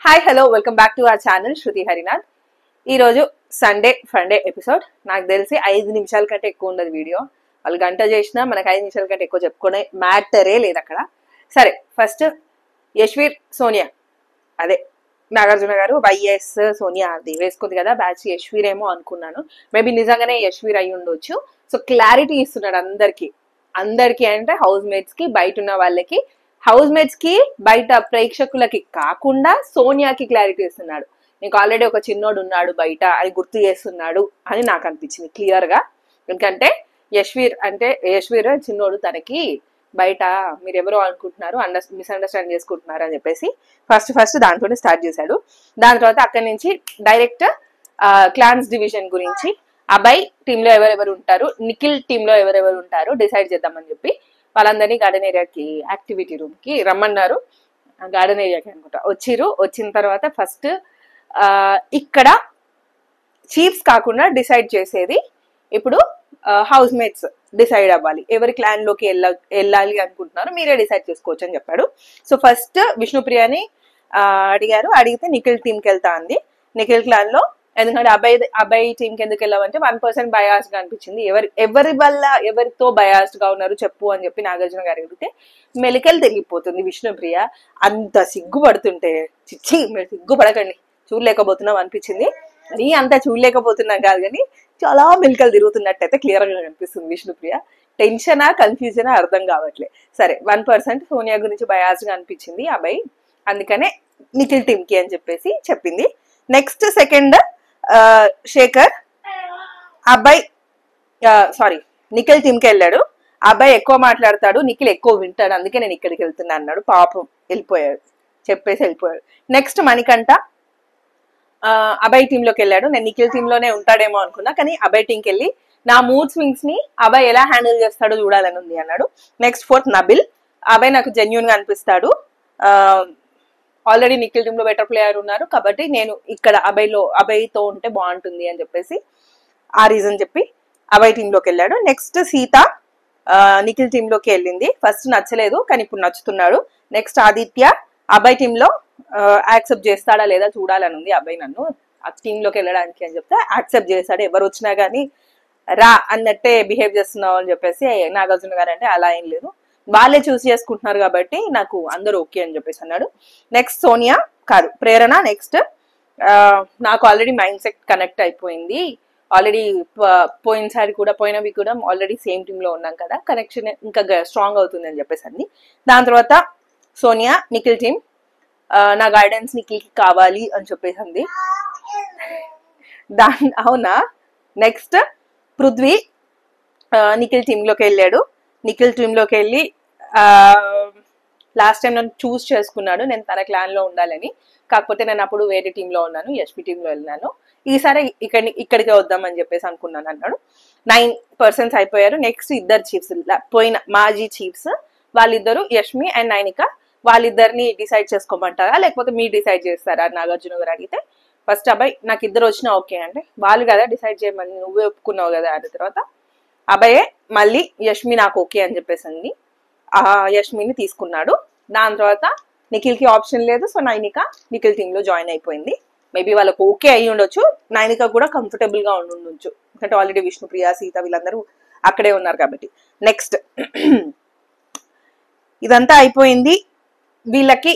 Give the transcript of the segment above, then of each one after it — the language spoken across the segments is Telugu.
Hi hello welcome back to our channel Shruti Harinath. ఈరోజు సండే ఫండే ఎపిసోడ్. నాకు తెలిసి 5 నిమిషాల కంటే ఎక్కువ ఉండదు వీడియో. వాళ్ళు గంట చేసినా మనకు 5 నిమిషాల కంటే ఎక్కువ చెప్పుకునే మ్యాటరే లేదు అక్కడ. సరే, ఫస్ట్ యశ్వీర్ సోనియా, అదే నాగార్జున గారు వైఎస్ సోనియా అది వేసుకుంది కదా బ్యాచ్. యశ్వీర్ ఏమో అనుకున్నాను, మేబీ నిజంగానే యశ్వీర్ అయి ఉండొచ్చు. సో క్లారిటీ ఇస్తున్నాడు అందరికి అంటే హౌస్ మేట్స్ కి, బయట ఉన్న వాళ్ళకి, హౌస్ మేట్స్ కి బయట ప్రేక్షకులకి కాకుండా సోనియాకి క్లారిటీ ఇస్తున్నాడు. నీకు ఆల్రెడీ ఒక చిన్నోడు ఉన్నాడు బయట అని గుర్తు చేస్తున్నాడు అని నాకు అనిపించింది క్లియర్ గా. ఎందుకంటే యశ్వీర్ చిన్నోడు, తనకి బయట మీరు ఎవరో అనుకుంటున్నారు, మిస్అండర్స్టాండ్ చేసుకుంటున్నారు అని చెప్పేసి ఫస్ట్ దాంట్లోనే స్టార్ట్ చేశాడు. దాని తర్వాత అక్కడి నుంచి డైరెక్ట్ క్లాన్స్ డివిజన్ గురించి, అబ్బాయి టీంలో ఎవరెవరు ఉంటారు, నిఖిల్ టీంలో ఎవరెవరు ఉంటారు డిసైడ్ చేద్దామని చెప్పి వాళ్ళందరినీ గార్డెన్ ఏరియాకి, యాక్టివిటీ రూమ్ కి రమ్మన్నారు. గార్డెన్ ఏరియాకి అనుకుంటా వచ్చిన తర్వాత ఫస్ట్ ఇక్కడ చీఫ్స్ కాకుండా డిసైడ్ చేసేది ఇప్పుడు హౌస్ మేట్స్ డిసైడ్ అవ్వాలి. ఎవరి క్లాన్ లోకి వెళ్ళాలి అనుకుంటున్నారు మీరే డిసైడ్ చేసుకోవచ్చు అని చెప్పాడు. సో ఫస్ట్ విష్ణుప్రియని అడిగితే నిఖిల్ టీంకి వెళ్తా అంది. నిఖిల్ క్లాన్ లో, ఎందుకంటే అబ్బాయి టీంకి ఎందుకు వెళ్ళామంటే 1% బయాస్డ్ గా అనిపించింది. ఎవరితో బయాస్డ్ గా ఉన్నారు చెప్పు అని చెప్పి నాగార్జున గారు అడిగితే మెలికలు తిరిగిపోతుంది విష్ణుప్రియ. అంత సిగ్గుపడుతుంటే, చిచ్చి మీరు సిగ్గుపడకండి, చూడలేకపోతున్నాం అనిపించింది. అది అంతా చూడలేకపోతున్నాం కాదు కానీ చాలా మెలికలు తిరుగుతున్నట్టయితే క్లియర్ గా కనిపిస్తుంది విష్ణుప్రియ. టెన్షనా కన్ఫ్యూజనా అర్థం కావట్లే. సరే, 1% సోనియా గురించి బయాస్డ్ గా అనిపించింది అబ్బాయి, అందుకనే నిఖిల్ టీమ్ కి అని చెప్పేసి చెప్పింది. Next second Shekhar, Nikhil team కి వెళ్ళాడు. అబ్బాయి ఎక్కువ మాట్లాడతాడు, నిఖిల్ ఎక్కువ వింటాడు, అందుకే నేను ఇక్కడికి వెళ్తున్నా అన్నాడు. పాపం చెప్పేసి వెళ్ళిపోయాడు. నెక్స్ట్ మణికంఠ అబ్బాయి టీమ్ లోకి వెళ్ళాడు. నేను నిఖిల్ టీమ్ లోనే ఉంటాడేమో అనుకున్నా, కానీ అబ్బాయి టీంకి వెళ్ళి నా మూడ్ స్వింగ్స్ ని అబ్బాయి ఎలా హ్యాండిల్ చేస్తాడో చూడాలని ఉంది అన్నాడు. నెక్స్ట్ ఫోర్త్ నబిల్, అబ్బాయి నాకు జెన్యూన్ గా అనిపిస్తాడు, ఆల్రెడీ నిఖిల్ టీమ్ లో బెటర్ ప్లేయర్ ఉన్నారు కాబట్టి నేను ఇక్కడ అబ్బాయితో ఉంటే బాగుంటుంది అని చెప్పేసి ఆ రీజన్ చెప్పి అబ్బాయి టీమ్ లోకి వెళ్ళాడు. నెక్స్ట్ సీత నిఖిల్ టీమ్ లోకి వెళ్ళింది. ఫస్ట్ నచ్చలేదు కానీ ఇప్పుడు నచ్చుతున్నాడు. నెక్స్ట్ ఆదిత్య, అబ్బాయి టీమ్ లో యాక్సెప్ట్ చేస్తాడా లేదా చూడాలని ఉంది అబ్బాయి నన్ను ఆ టీమ్ లోకి వెళ్ళడానికి అని చెప్తే యాక్సెప్ట్ చేస్తాడు. ఎవరు వచ్చినా గానీ రా అన్నట్టే బిహేవ్ చేస్తున్నావు అని చెప్పేసి నాగార్జున గారు అంటే అలా ఏం లేదు, వాళ్ళే చూస్ చేసుకుంటున్నారు కాబట్టి నాకు అందరూ ఓకే అని చెప్పేసి అన్నాడు. నెక్స్ట్ సోనియా కాదు ప్రేరణ. నెక్స్ట్ నాకు ఆల్రెడీ మైండ్ సెట్ కనెక్ట్ అయిపోయింది, ఆల్రెడీ పోయినవి కూడా ఆల్రెడీ సేమ్ టీమ్ లో ఉన్నాం కదా, కనెక్షన్ ఇంకా స్ట్రాంగ్ అవుతుంది అని చెప్పేసి అంది. దాని తర్వాత సోనియా నిఖిల్ టీమ్, నా గైడెన్స్ నిఖిల్ కి కావాలి అని చెప్పేసి అంది. అవునా. నెక్స్ట్ పృథ్వీ నిఖిల్ టీమ్ లోకి వెళ్ళాడు. నిఖిల్ టీమ్ లోకి వెళ్ళి లాస్ట్ టైం నన్ను చూస్ చేసుకున్నాడు నేను తన క్లాన్ లో ఉండాలని, కాకపోతే నేను అప్పుడు వేరే టీమ్ లో ఉన్నాను, యశ్వి టీమ్ లో వెళ్ళినాను, ఈసారి ఇక్కడికే వద్దామని చెప్పేసి అనుకున్నాను అన్నాడు. 9% అయిపోయారు. నెక్స్ట్ ఇద్దరు చీఫ్స్, పోయిన మాజీ చీఫ్స్ వాళ్ళిద్దరు యష్మి అండ్ నైనిక, వాళ్ళిద్దరిని డిసైడ్ చేసుకోమంటారా లేకపోతే మీరు డిసైడ్ చేస్తారా నాగార్జున గారు అడిగితే, ఫస్ట్ అబ్బాయి నాకు ఇద్దరు వచ్చినా ఓకే అంటే, వాళ్ళు కదా డిసైడ్ చేయమని నువ్వే ఒప్పుకున్నావు కదా అన్న తర్వాత అబ్బాయే మళ్ళీ యష్మి నాకు ఓకే అని చెప్పేసింది, ఆ యష్మిని తీసుకున్నాడు. దాని తర్వాత నిఖిల్ కి ఆప్షన్ లేదు, సో నైనిక నిఖిల్ టీమ్ లో జాయిన్ అయిపోయింది. మేబీ వాళ్ళకు ఓకే అయ్యి ఉండొచ్చు, నైనిక కూడా కంఫర్టబుల్ గా ఉండొచ్చు, ఎందుకంటే ఆల్రెడీ విష్ణుప్రియ సీత వీళ్ళందరూ అక్కడే ఉన్నారు కాబట్టి. నెక్స్ట్ ఇదంతా అయిపోయింది, వీళ్ళకి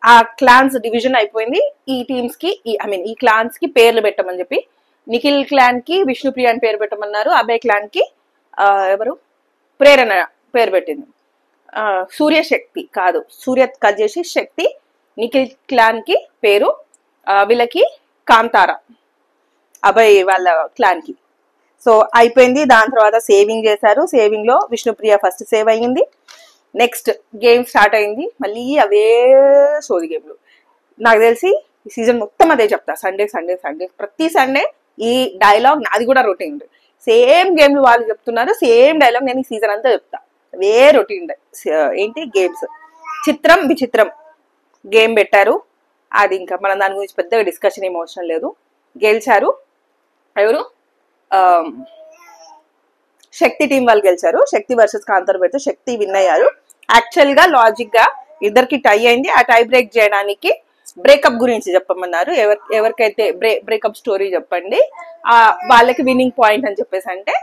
ఆ క్లాన్స్ డివిజన్ అయిపోయింది. ఈ టీమ్స్ కి ఈ క్లాన్స్ కి పేర్లు పెట్టమని చెప్పి నిఖిల్ క్లాన్ కి విష్ణుప్రియ అని పేరు పెట్టమన్నారు, అబ్బాయి క్లాన్ కి ఎవరు ప్రేరణ పేరు పెట్టింది. సూర్యశక్తి కాదు, సూర్య కట్ చేసి శక్తి నిఖిల్ క్లాన్ కి పేరు, వీళ్ళకి కాంతార అబ్బాయి వాళ్ళ క్లాన్ కి. సో అయిపోయింది. దాని తర్వాత సేవింగ్ చేశారు, సేవింగ్ లో విష్ణుప్రియ ఫస్ట్ సేవ్ అయ్యింది. నెక్స్ట్ గేమ్ స్టార్ట్ అయింది, మళ్ళీ అవే సోది గేమ్లు. నాకు తెలిసి ఈ సీజన్ మొత్తం అదే చెప్తా, సండే ప్రతి సండే ఈ డైలాగ్ నాది కూడా రొటీన్. సేమ్ గేమ్లు వాళ్ళు చెప్తున్నారు, సేమ్ డైలాగ్ నేను ఈ సీజన్ అంతా చెప్తా, అవే రొటీన్. ఏంటి గేమ్స్, చిత్రం విచిత్రం గేమ్ పెట్టారు, అది ఇంకా మనం దాని గురించి పెద్దగా డిస్కషన్ ఏం అవసరం లేదు. గెలిచారు ఎవరు, శక్తి టీం వాళ్ళు గెలిచారు. శక్తి వర్సెస్ కాంతార పెడితే శక్తి విన్ అయ్యారు. యాక్చువల్ గా లాజిక్ గా ఇద్దరికి టై అయింది, ఆ టై బ్రేక్ చేయడానికి బ్రేకప్ గురించి చెప్పమన్నారు. ఎవరికైతే బ్రేకప్ స్టోరీ చెప్పండి వాళ్ళకి విన్నింగ్ పాయింట్ అని చెప్పేసి అంటే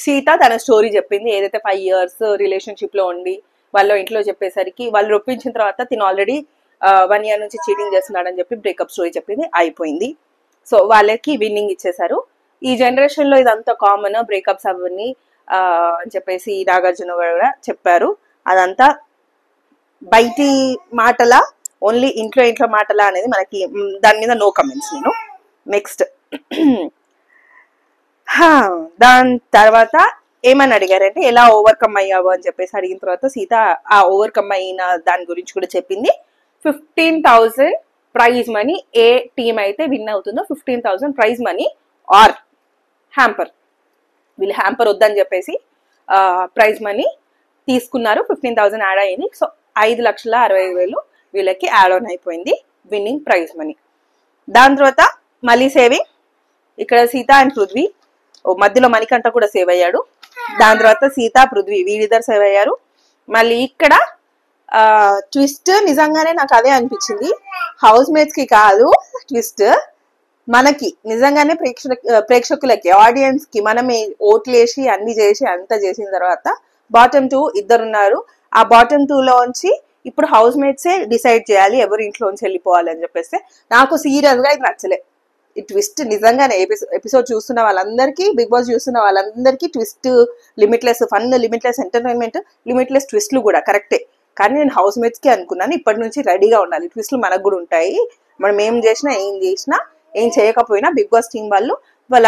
సీత తన స్టోరీ చెప్పింది. ఏదైతే 5 years రిలేషన్షిప్ లో ఉండి వాళ్ళ ఇంట్లో చెప్పేసరికి వాళ్ళు ఒప్పించిన తర్వాత తిను ఆల్రెడీ 1 year నుంచి చీటింగ్ చేస్తున్నాడని చెప్పి బ్రేకప్ స్టోరీ చెప్పింది, అయిపోయింది. సో వాళ్ళకి విన్నింగ్ ఇచ్చేసారు. ఈ జనరేషన్ లో ఇదంతా కామన్, బ్రేకప్స్ అవన్నీ అని చెప్పేసి నాగార్జున కూడా చెప్పారు. అదంతా బయటి మాటలా, ఓన్లీ ఇంట్లో మాటలా అనేది మనకి దాని మీద నో కమెంట్స్. నేను నెక్స్ట్ దాని తర్వాత ఏమని అడిగారంటే ఎలా ఓవర్కమ్ అయ్యావు అని చెప్పేసి అడిగిన తర్వాత సీత ఆ ఓవర్కమ్ అయిన దాని గురించి కూడా చెప్పింది. 15,000 ప్రైజ్ మనీ, ఏ టీం అయితే విన్ అవుతుందో 15,000 ప్రైజ్ మనీ ఆర్ హ్యాంపర్. వీళ్ళు హ్యాంపర్ వద్దని చెప్పేసి ప్రైజ్ మనీ తీసుకున్నారు. 15,000 యాడ్ అయ్యింది. సో 5,65,000 వీళ్ళకి యాడ్ ఆన్ అయిపోయింది విన్నింగ్ ప్రైజ్ మనీ. దాని తర్వాత మళ్ళీ సేవింగ్. ఇక్కడ సీత అండ్ పృథ్వీ, మధ్యలో మణికంఠ కూడా సేవ్ అయ్యాడు. దాని తర్వాత సీత పృథ్వీ వీళ్ళిద్దరు సేవ్ అయ్యారు. మళ్ళీ ఇక్కడ ట్విస్ట్ నిజంగానే నాకు అదే అనిపించింది, హౌస్ మేట్స్ కి కాదు ట్విస్ట్, మనకి నిజంగానే ప్రేక్షకులకి ఆడియన్స్ కి మనమే ఓట్లేసి అన్ని చేసి అంతా చేసిన తర్వాత బాటమ్ 2 ఇద్దరున్నారు. ఆ బాటమ్ 2 లోంచి ఇప్పుడు హౌస్ మేట్సే డిసైడ్ చేయాలి ఎవరు ఇంట్లోంచి వెళ్ళిపోవాలి అని చెప్పేస్తే నాకు సీరియస్ గా ఇది నచ్చలే. ఈ ట్విస్ట్ నిజంగానే ఎపిసోడ్ చూస్తున్న వాళ్ళందరికీ, బిగ్ బాస్ చూస్తున్న వాళ్ళందరికీ twist, limitless fun, limitless entertainment, limitless ట్విస్ట్లు కూడా కరెక్టే. కానీ నేను హౌస్ మేట్స్ కి అనుకున్నాను ఇప్పటి నుంచి రెడీగా ఉండాలి, ట్విస్ట్లు మనకు కూడా ఉంటాయి, మనం ఏం చేసినా ఏం చేయకపోయినా బిగ్ బాస్ టీం వాళ్ళు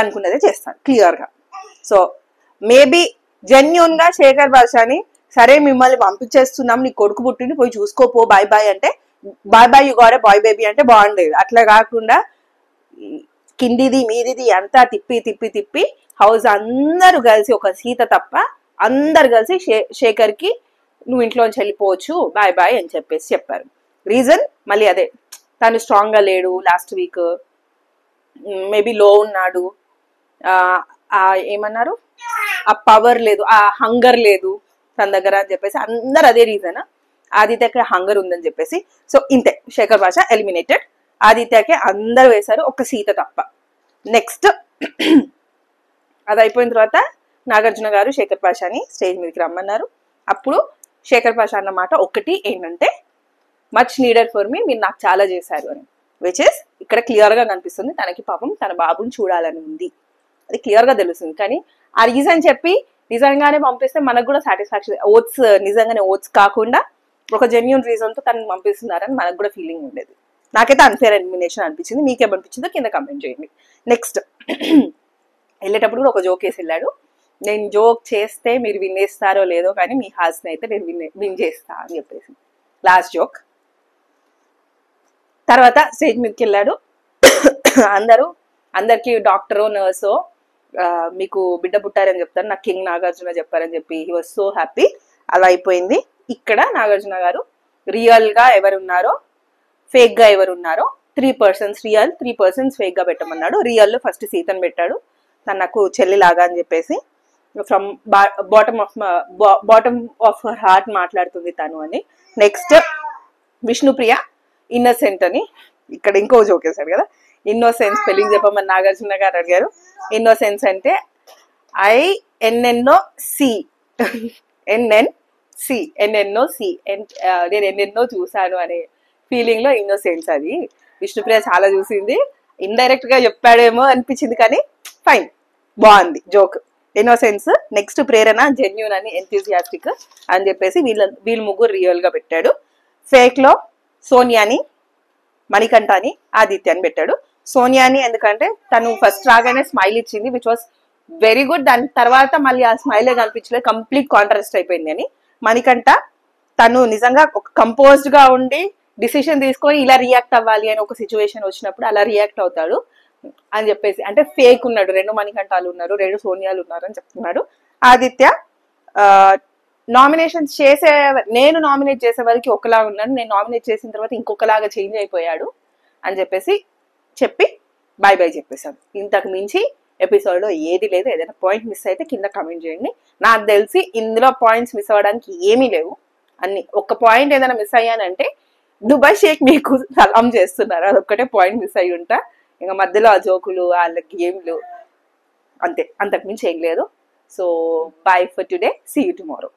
అనుకున్నదే చేస్తారు క్లియర్ గా. సో మేబీ జెన్యూన్ గా శేఖర్ భాషని సరే మిమ్మల్ని పంపించేస్తున్నాం, నీ కొడుకు పుట్టింది పోయి చూసుకోపో బాయ్ బాయ్ అంటే boy boy you got a boy baby అంటే బాగుండేది. అట్లా కాకుండా కిందిది మీదిది అంతా తిప్పి హౌస్ అందరూ కలిసి, ఒక సీత తప్ప అందరు కలిసి శేఖర్ కి నువ్వు ఇంట్లోంచి వెళ్ళిపోవచ్చు బాయ్ బాయ్ అని చెప్పేసి చెప్పారు. రీజన్ మళ్ళీ అదే, తను స్ట్రాంగ్ గా లేడు, లాస్ట్ వీక్ మేబీ లో ఉన్నాడు, ఏమన్నారు ఆ పవర్ లేదు, ఆ హంగర్ లేదు తన దగ్గర అని చెప్పేసి అందరు అదే రీజన్. ఆదిత్యకి హంగర్ ఉందని చెప్పేసి. సో ఇంతే, శేఖర్ భాష ఎలిమినేటెడ్. ఆదిత్యకి అందరు వేశారు, ఒక సీత తప్ప. నెక్స్ట్ అది అయిపోయిన తర్వాత నాగార్జున గారు శేఖర్ భాషని స్టేజ్ మీదకి రమ్మన్నారు. అప్పుడు శేఖర్ భాష అన్నమాట ఒకటి ఏంటంటే మచ్ నీడెడ్ ఫర్ మీ, మీరు నాకు చాలా చేశారు అని. విచ్ ఇస్ ఇక్కడ క్లియర్ గా కనిపిస్తుంది తనకి పాపం తన బాబుని చూడాలని ఉంది, అది క్లియర్ గా తెలుస్తుంది. కానీ ఆ రీజన్ చెప్పి నిజంగానే పంపిస్తే మనకు కూడా సాటిస్ఫాక్షన్, ఓట్స్ నిజంగానే ఓట్స్ కాకుండా ఒక జెన్యూన్ రీజన్ తో తనని పంపిస్తున్నారని మనకు కూడా ఫీలింగ్ ఉండేది. నాకైతే అన్ఫేర్ ఎలిమినేషన్ అనిపించింది. మీకేమనిపించిందో కింద కమెంట్ చేయండి. నెక్స్ట్ వెళ్ళేటప్పుడు కూడా ఒక జోక్ వేసి వెళ్ళాడు, నేను జోక్ చేస్తే మీరు వినేస్తారో లేదో కానీ మీ హాస్ని అయితే నేను విన్ చేస్తా అని చెప్పేసి లాస్ట్ జోక్. తర్వాత స్టేజ్ మీదకి వెళ్ళాడు. అందరికి డాక్టరో నర్సో మీకు బిడ్డ పుట్టారని చెప్తారు, నాకు కింగ్ నాగార్జున చెప్పారని చెప్పి హీ వాజ్ సో హ్యాపీ. అలా అయిపోయింది. ఇక్కడ నాగార్జున గారు రియల్ గా ఎవరున్నారో ఫేక్ గా ఎవరున్నారో 3% రియల్ 3% ఫేక్ గా పెట్టమన్నాడు. రియల్ లో ఫస్ట్ సీతను పెట్టాడు, తను నాకు చెల్లిలాగా అని చెప్పేసి from bottom of her heart మాట్లాడుతుంది తను అని. నెక్స్ట్ విష్ణుప్రియ ఇన్నోసెంట్ అని ఇక్కడ ఇంకో జోక్ వేశాడు కదా, ఇన్నోసెన్స్ స్పెల్లింగ్ చెప్పమని నాగార్జున గారు అడిగారు. ఇన్నోసెన్స్ అంటే INNOC నేను ఎన్నెన్నో చూసాను అనే ఫీలింగ్ లో ఇన్నోసెన్స్. అది విష్ణుప్రియ చాలా చూసింది, ఇండైరెక్ట్ గా చెప్పాడేమో అనిపించింది కానీ ఫైన్, బాగుంది జోక్. ఇన్నోసెన్స్. నెక్స్ట్ ప్రేరణ జెన్యూన్ అని, ఎంతూజియాస్టిక్ అని చెప్పేసి వీళ్ళు ముగ్గురు రియల్ గా పెట్టాడు. ఫేక్ లో సోనియాని, మణికంఠని, ఆదిత్యాన్ని పెట్టాడు. సోనియాని ఎందుకంటే తను ఫస్ట్ రాగానే స్మైల్ ఇచ్చింది విచ్ వాస్ వెరీ గుడ్, దాని తర్వాత మళ్ళీ ఆ స్మైలే కనిపించలేదు, కంప్లీట్ కాంట్రాస్ట్ అయిపోయింది అని. మణికంఠ తను నిజంగా ఒక కంపోజ్డ్ గా ఉండి డిసిషన్ తీసుకొని ఇలా రియాక్ట్ అవ్వాలి అని ఒక సిచ్యువేషన్ వచ్చినప్పుడు అలా రియాక్ట్ అవుతాడు అని చెప్పేసి, అంటే ఫేక్ ఉన్నాడు, 2 మణికంఠాలు ఉన్నారు, 2 సోనియాలు ఉన్నారు అని చెప్తున్నాడు. ఆదిత్య నామినేషన్స్ నేను నామినేట్ చేసే వరకు ఒకలాగా ఉన్నాడు, నేను నామినేట్ చేసిన తర్వాత ఇంకొకలాగా చేంజ్ అయిపోయాడు అని చెప్పి బాయ్ బాయ్ చెప్పేశాడు. ఇంతకు మించి ఎపిసోడ్ లో ఏది లేదు. ఏదైనా పాయింట్ మిస్ అయితే కింద కమెంట్ చేయండి. నాకు తెలిసి ఇందులో పాయింట్స్ మిస్ అవ్వడానికి ఏమీ లేవు అన్ని. ఒక పాయింట్ ఏదైనా మిస్ అయ్యానంటే దుబాయ్ షేక్ మీకు సలాం చేస్తున్నారు, అదొక్కటే పాయింట్ మిస్ అయ్యి ఉంటా. ఇంకా మధ్యలో ఆ జోకులు వాళ్ళ గేమ్లు అంతే, అంతకుమించి ఏం లేదు. So bye for today, see you tomorrow.